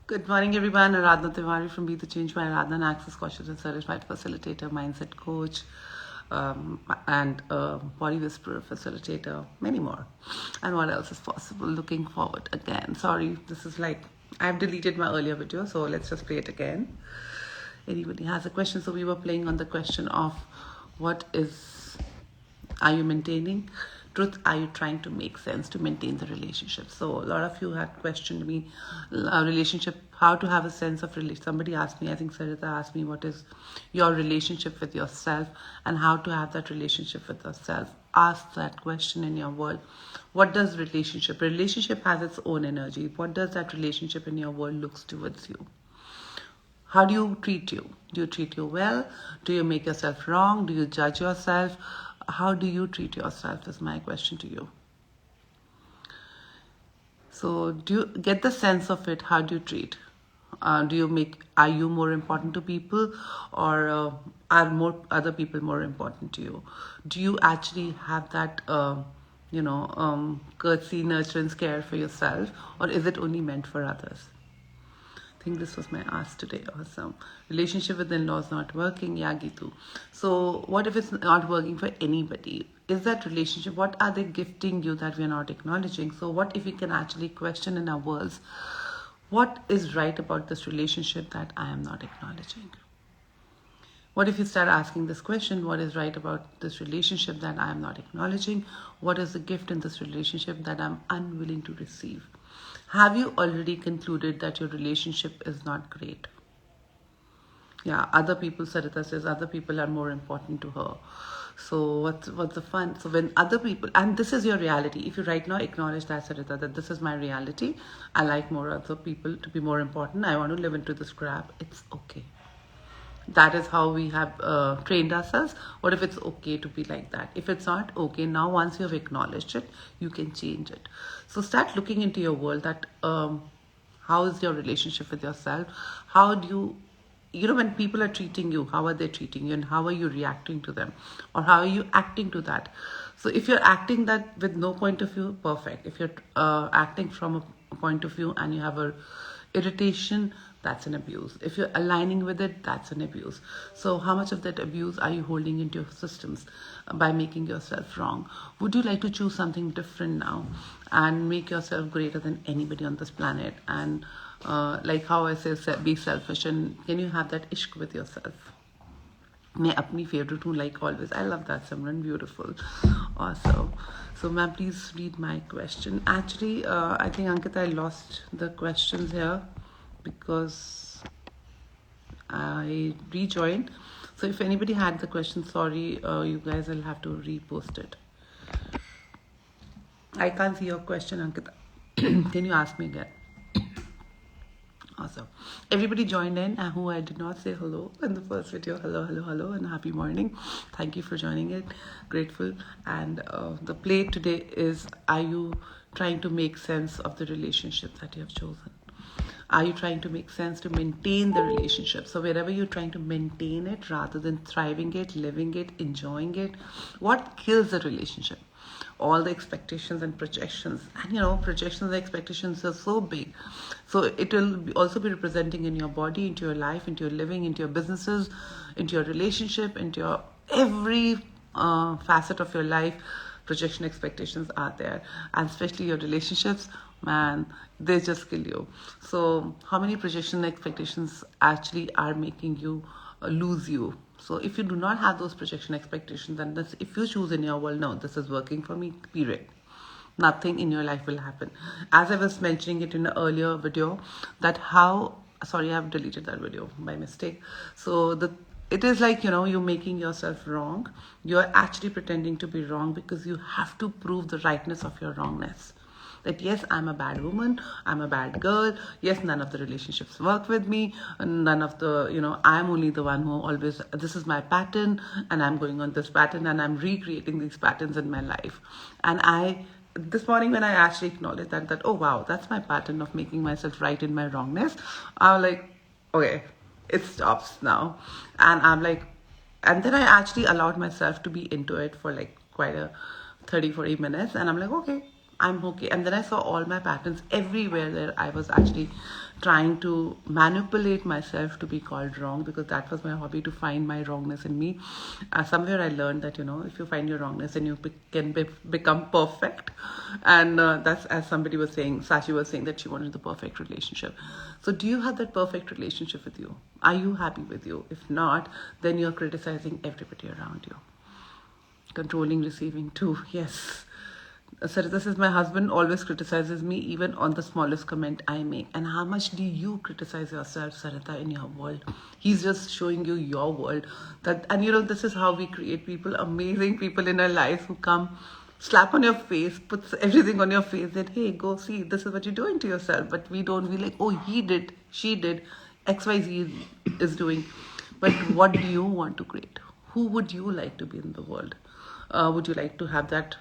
Good morning, everyone. Aradhana from Be the Change by Aradhana, Access Coaches and Certified Facilitator, Mindset Coach, and Body Whisperer Facilitator, many more. And what else is possible? Looking forward again. Sorry, this is like, I've deleted my earlier video, so let's just play it again. Anybody has a question? So we were playing on the question of are you maintaining? Truth, are you trying to make sense to maintain the relationship? So a lot of you had questioned me, relationship, how to have a sense of relationship. Somebody asked me, I think Sarita asked me, what is your relationship with yourself and how to have that relationship with yourself. Ask that question in your world. What does relationship? Relationship has its own energy. What does that relationship in your world looks towards you? How do you treat you? Do you treat you well? Do you make yourself wrong? Do you judge yourself? How do you treat yourself is my question to you. So do you get the sense of it? How do you treat? Are you more important to people, or are more other people more important to you? Do you actually have that, courtesy, nurturance, care for yourself, or is it only meant for others? I think this was my ask today. Awesome. Relationship with in-laws not working. Yeah, Gitu. So what if it's not working for anybody? Is that relationship, what are they gifting you that we're not acknowledging? So what if we can actually question in our worlds, what is right about this relationship that I am not acknowledging? What if you start asking this question, what is right about this relationship that I am not acknowledging? What is the gift in this relationship that I'm unwilling to receive? Have you already concluded that your relationship is not great? Yeah, other people, Sarita says, other people are more important to her. So what's the fun? So when other people, and this is your reality, if you right now acknowledge that, Sarita, that this is my reality, I like more other people to be more important, I want to live into this crap, it's okay. That is how we have trained ourselves. What if it's okay to be like that? If it's not okay, now once you have acknowledged it, you can change it. So start looking into your world that how is your relationship with yourself? How do you, when people are treating you, how are they treating you and how are you reacting to them? Or how are you acting to that? So if you're acting that with no point of view, perfect. If you're acting from a point of view and you have a irritation, that's an abuse. If you're aligning with it, that's an abuse. So how much of that abuse are you holding into your systems by making yourself wrong? Would you like to choose something different now and make yourself greater than anybody on this planet? And like how I say, be selfish, and can you have that ishq with yourself? मैं अपनी favorite हूँ, like always. I love that, Simran. Beautiful. Awesome. So ma'am, please read my question. Actually, I think Ankita, I lost the questions here because I rejoined. So if anybody had the question, sorry, you guys will have to repost it. I can't see your question, Ankita. Can you ask me again? Awesome. Everybody joined in and who I did not say hello in the first video. Hello, and happy morning. Thank you for joining it. Grateful. And the play today is, are you trying to make sense of the relationship that you have chosen? Are you trying to make sense to maintain the relationship? So wherever you're trying to maintain it rather than thriving it, living it, enjoying it, what kills the relationship? All the expectations and projections, and projections and expectations are so big, so it will also be representing in your body, into your life, into your living, into your businesses, into your relationship, into your every facet of your life. Projection expectations are there, and especially your relationships, man, they just kill you. So how many projection expectations actually are making you lose you? So if you do not have those projection expectations, then if you choose in your world, no, this is working for me, period, nothing in your life will happen. As I was mentioning it in an earlier video, that sorry, I've deleted that video by mistake. So it is like, you're making yourself wrong. You're actually pretending to be wrong because you have to prove the rightness of your wrongness. That yes, I'm a bad woman, I'm a bad girl, yes, none of the relationships work with me, none of the, I'm only the one who always, this is my pattern, and I'm going on this pattern, and I'm recreating these patterns in my life. And this morning when I actually acknowledged that, oh wow, that's my pattern of making myself right in my wrongness, I was like, okay, it stops now. And I'm like, and then I actually allowed myself to be into it for like quite a 30-40 minutes, and I'm like, okay, I'm okay. And then I saw all my patterns everywhere that I was actually trying to manipulate myself to be called wrong, because that was my hobby, to find my wrongness in me. Somewhere I learned that, if you find your wrongness, then you become perfect. And that's, as somebody was saying, Sachi was saying that she wanted the perfect relationship. So do you have that perfect relationship with you? Are you happy with you? If not, then you're criticizing everybody around you. Controlling, receiving too. Yes. Sarita says, my husband always criticizes me even on the smallest comment I make. And how much do you criticize yourself, Sarita, in your world? He's just showing you your world. And this is how we create people, amazing people in our lives who come, slap on your face, puts everything on your face, that, hey, go see, this is what you're doing to yourself. But we don't, we like, oh, he did, she did, XYZ is doing. But what do you want to create? Who would you like to be in the world? Would you like to have that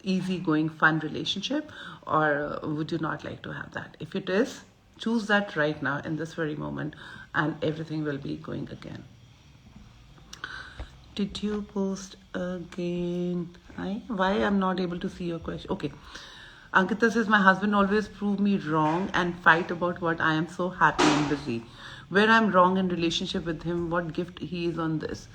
easygoing, fun relationship, or would you not like to have that? If it is, choose that right now in this very moment, and everything will be going again. Did you post again? Why I'm not able to see your question? Okay. Ankita says, my husband always prove me wrong and fight about what I am so happy and busy. Where I'm wrong in relationship with him, what gift he is on this.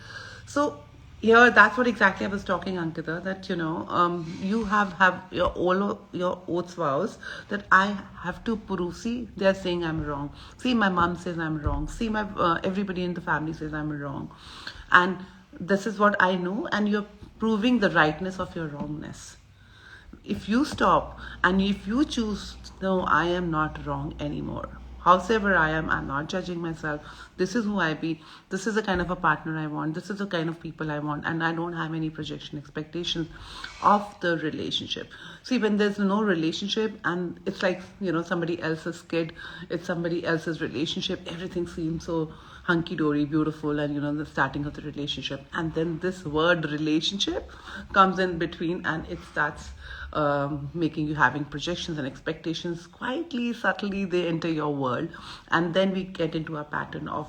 So here, that's what exactly I was talking, Ankita, that, you have your oaths vows that I have to prove. See, they're saying I'm wrong. See, my mom says I'm wrong. See, my everybody in the family says I'm wrong. And this is what I know, and you're proving the rightness of your wrongness. If you stop and if you choose, no, I am not wrong anymore. Howsoever I am, I'm not judging myself. This is who I be. This is the kind of a partner I want. This is the kind of people I want. And I don't have any projection expectations of the relationship. See, when there's no relationship and it's like, somebody else's kid, it's somebody else's relationship, everything seems so hunky-dory, beautiful, and the starting of the relationship. And then this word relationship comes in between, and it starts making you having projections and expectations. Quietly, subtly, they enter your world, and then we get into a pattern of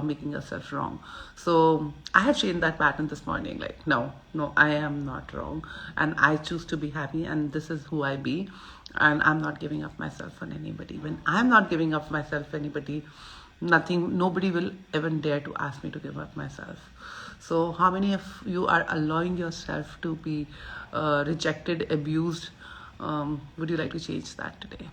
making ourselves wrong. So I have changed that pattern this morning, like, no, I am not wrong, and I choose to be happy, and this is who I be, and I'm not giving up myself on anybody. When I'm not giving up myself on anybody, nobody will even dare to ask me to give up myself. So how many of you are allowing yourself to be rejected, abused? Would you like to change that today?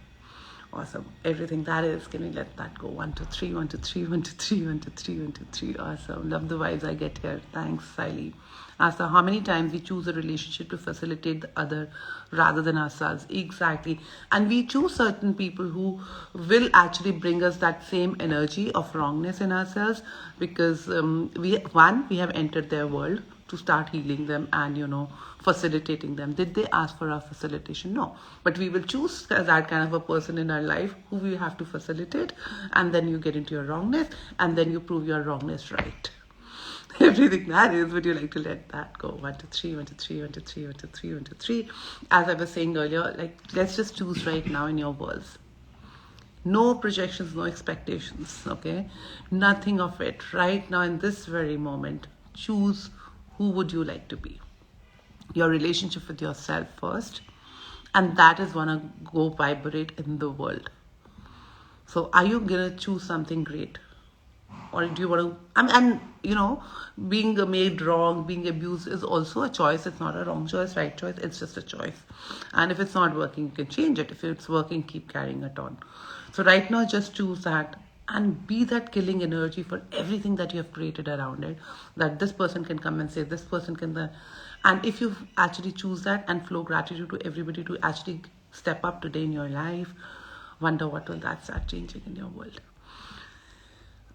Awesome. Everything that is, can we let that go? 1, 2, 3, 1, 2, 3, 1, 2, 3, 1, 2, 3, 1, 2, 3. Awesome. Love the vibes I get here. Thanks, Siley. Asa, how many times we choose a relationship to facilitate the other rather than ourselves? Exactly. And we choose certain people who will actually bring us that same energy of wrongness in ourselves, because we have entered their world to start healing them and facilitating them. Did they ask for our facilitation? No. But we will choose that kind of a person in our life who we have to facilitate, and then you get into your wrongness, and then you prove your wrongness right. Everything that is, would you like to let that go? 1, 2, 3, 1, 2, 3, 1, 2, 3, 1, 2, 3, 1, 2, 3. As I was saying earlier, like, let's just choose right now in your worlds. No projections, no expectations, okay? Nothing of it. Right now, in this very moment, choose who would you like to be. Your relationship with yourself first, and that is gonna go vibrate in the world. So are you gonna choose something great? Or do you want to, being made wrong, being abused is also a choice. It's not a wrong choice, right choice. It's just a choice. And if it's not working, you can change it. If it's working, keep carrying it on. So right now, just choose that and be that killing energy for everything that you have created around it. That this person can come and say, this person can. And if you actually choose that and flow gratitude to everybody to actually step up today in your life, wonder what will that start changing in your world.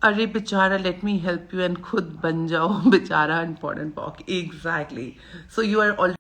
Arey bichara, let me help you and khud ban jao bichara and pot and pock. Exactly. So you are already